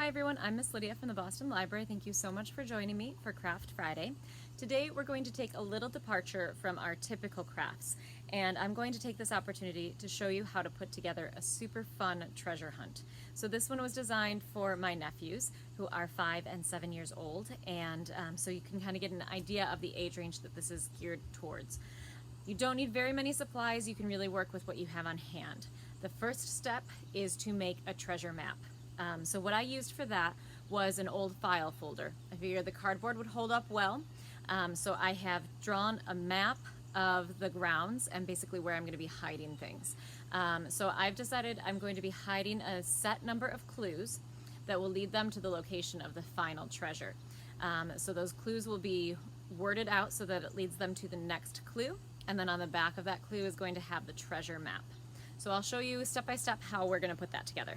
Hi everyone, I'm Miss Lydia from the Boston Library. Thank you so much for joining me for Craft Friday. Today we're going to take a little departure from our typical crafts, and I'm going to take this opportunity to show you how to put together a super fun treasure hunt. So this one was designed for my nephews who are 5 and 7 years old, and so you can kind of get an idea of the age range that this is geared towards. You don't need very many supplies. You can really work with what you have on hand. The first step is to make a treasure map. So what I used for that was an old file folder. I figured the cardboard would hold up well. So I have drawn a map of the grounds and basically where I'm going to be hiding things. So I've decided I'm going to be hiding a set number of clues that will lead them to the location of the final treasure. So those clues will be worded out so that it leads them to the next clue, and then on the back of that clue is going to have the treasure map. So I'll show you step by step how we're going to put that together.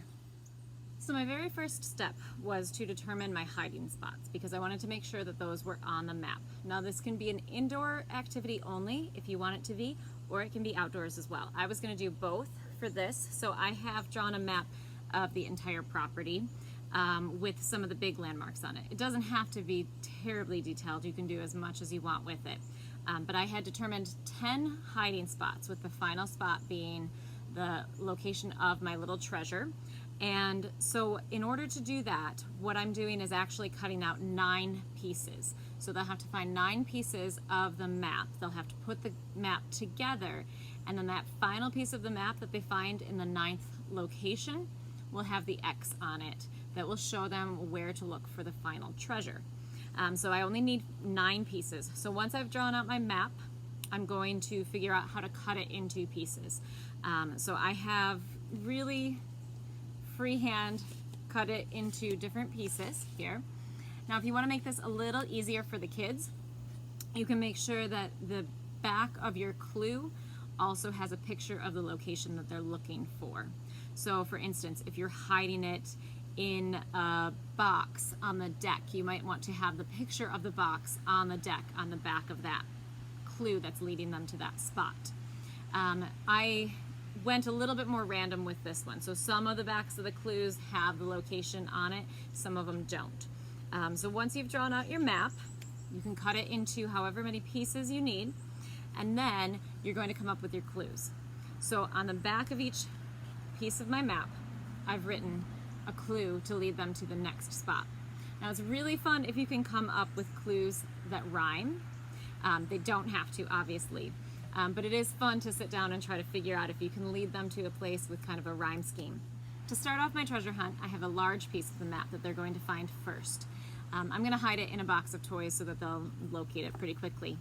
So my very first step was to determine my hiding spots because I wanted to make sure that those were on the map. Now this can be an indoor activity only if you want it to be, or it can be outdoors as well. I was going to do both for this, so I have drawn a map of the entire property with some of the big landmarks on it. It doesn't have to be terribly detailed. You can do as much as you want with it. But I had determined 10 hiding spots, with the final spot being the location of my little treasure. And so in order to do that, what I'm doing is actually cutting out 9 pieces. So they'll have to find 9 pieces of the map. They'll have to put the map together, and then that final piece of the map that they find in the 9th location will have the X on it that will show them where to look for the final treasure. So I only need 9 pieces. So once I've drawn out my map, I'm going to figure out how to cut it into pieces. So I have really freehand cut it into different pieces here. Now if you want to make this a little easier for the kids, you can make sure that the back of your clue also has a picture of the location that they're looking for. So for instance, if you're hiding it in a box on the deck, you might want to have the picture of the box on the deck on the back of that clue that's leading them to that spot. I went a little bit more random with this one. So some of the backs of the clues have the location on it, some of them don't. So once you've drawn out your map, you can cut it into however many pieces you need, and then you're going to come up with your clues. So on the back of each piece of my map, I've written a clue to lead them to the next spot. Now it's really fun if you can come up with clues that rhyme. They don't have to, obviously. But it is fun to sit down and try to figure out if you can lead them to a place with kind of a rhyme scheme. To start off my treasure hunt, I have a large piece of the map that they're going to find first. I'm going to hide it in a box of toys so that they'll locate it pretty quickly.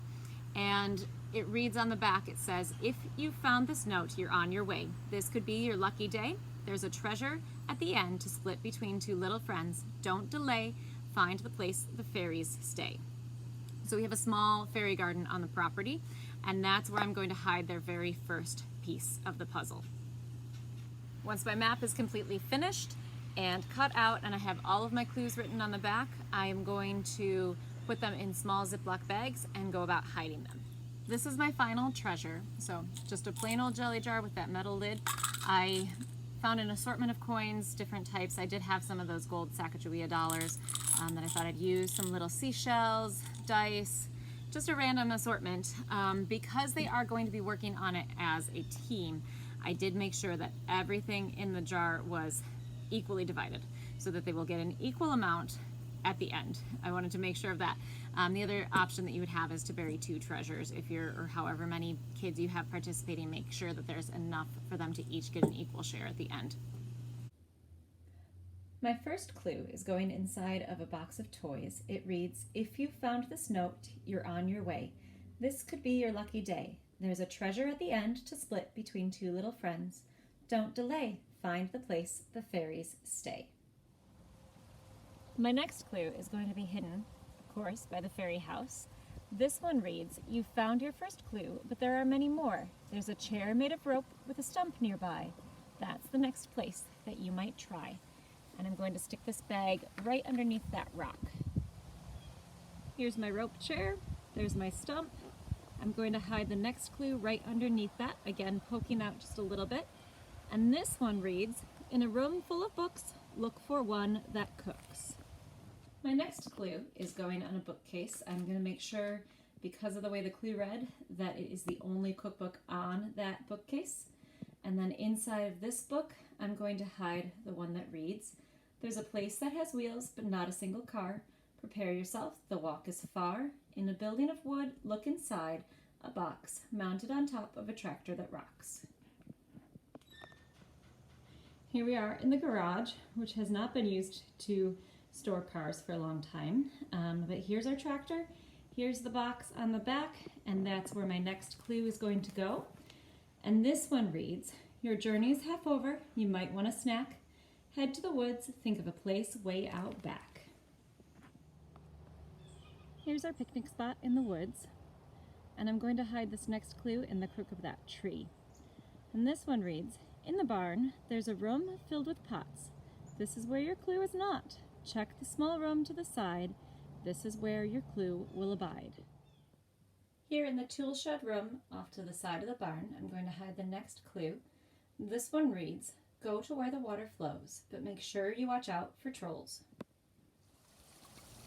And it reads on the back, it says, "If you found this note, you're on your way. This could be your lucky day. There's a treasure at the end to split between 2 little friends. Don't delay. Find the place the fairies stay." So we have a small fairy garden on the property, and that's where I'm going to hide their very first piece of the puzzle. Once my map is completely finished and cut out and I have all of my clues written on the back, I am going to put them in small Ziploc bags and go about hiding them. This is my final treasure. So just a plain old jelly jar with that metal lid. I found an assortment of coins, different types. I did have some of those gold Sacagawea dollars that I thought I'd use, some little seashells, dice, just a random assortment. Because they are going to be working on it as a team, I did make sure that everything in the jar was equally divided so that they will get an equal amount at the end. I wanted to make sure of that. The other option that you would have is to bury 2 treasures. If you're, or however many kids you have participating, make sure that there's enough for them to each get an equal share at the end. My first clue is going inside of a box of toys. It reads, "If you found this note, you're on your way. This could be your lucky day. There's a treasure at the end to split between 2 little friends. Don't delay. Find the place the fairies stay." My next clue is going to be hidden, of course, by the fairy house. This one reads, "You found your first clue, but there are many more. There's a chair made of rope with a stump nearby. That's the next place that you might try." And I'm going to stick this bag right underneath that rock. Here's my rope chair. There's my stump. I'm going to hide the next clue right underneath that, again poking out just a little bit. And this one reads, "In a room full of books, look for one that cooks. My next clue is going on a bookcase. I'm going to make sure, because of the way the clue read, that it is the only cookbook on that bookcase. And then inside of this book, I'm going to hide the one that reads, "There's a place that has wheels, but not a single car. Prepare yourself, the walk is far. In a building of wood, look inside, a box mounted on top of a tractor that rocks." Here we are in the garage, which has not been used to store cars for a long time. But here's our tractor, here's the box on the back, and that's where my next clue is going to go. And this one reads, "Your journey is half over, you might want a snack. Head to the woods, think of a place way out back." Here's our picnic spot in the woods, and I'm going to hide this next clue in the crook of that tree. And this one reads, "In the barn, there's a room filled with pots. This is where your clue is not. Check the small room to the side. This is where your clue will abide." Here in the tool shed room off to the side of the barn, I'm going to hide the next clue. This one reads, "Go to where the water flows, but make sure you watch out for trolls."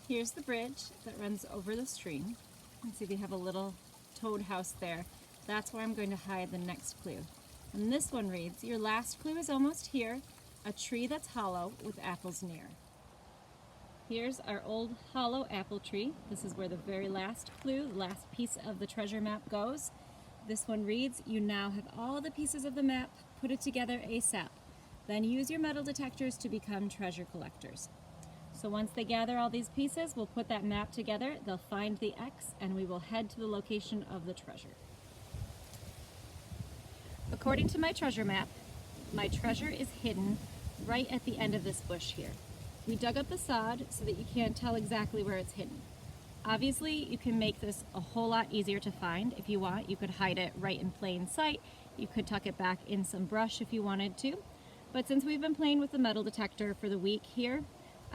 Here's the bridge that runs over the stream. You can see they have a little toad house there. That's where I'm going to hide the next clue. And this one reads, "Your last clue is almost here, a tree that's hollow with apples near." Here's our old hollow apple tree. This is where the very last clue, the last piece of the treasure map goes. This one reads, "You now have all the pieces of the map. Put it together ASAP. Then use your metal detectors to become treasure collectors." So once they gather all these pieces, we'll put that map together, they'll find the X, and we will head to the location of the treasure. According to my treasure map, my treasure is hidden right at the end of this bush here. We dug up the sod so that you can't tell exactly where it's hidden. Obviously, you can make this a whole lot easier to find if you want. You could hide it right in plain sight. You could tuck it back in some brush if you wanted to. But since we've been playing with the metal detector for the week here,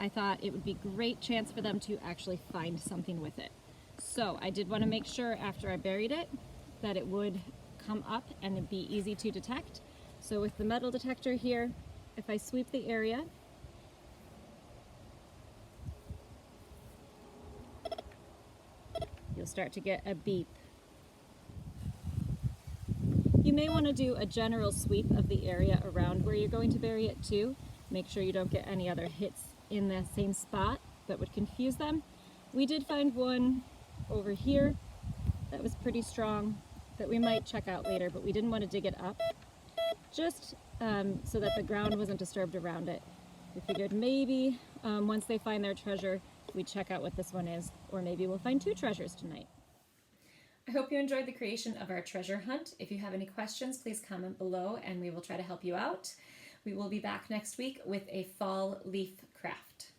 I thought it would be a great chance for them to actually find something with it. So I did want to make sure after I buried it that it would come up and it'd be easy to detect. So with the metal detector here, if I sweep the area, you'll start to get a beep. You may want to do a general sweep of the area around where you're going to bury it too. Make sure you don't get any other hits in the same spot that would confuse them. We did find one over here that was pretty strong that we might check out later, but we didn't want to dig it up just so that the ground wasn't disturbed around it. We figured maybe once they find their treasure, we check out what this one is, or maybe we'll find two treasures tonight. I hope you enjoyed the creation of our treasure hunt. If you have any questions, please comment below and we will try to help you out. We will be back next week with a fall leaf craft.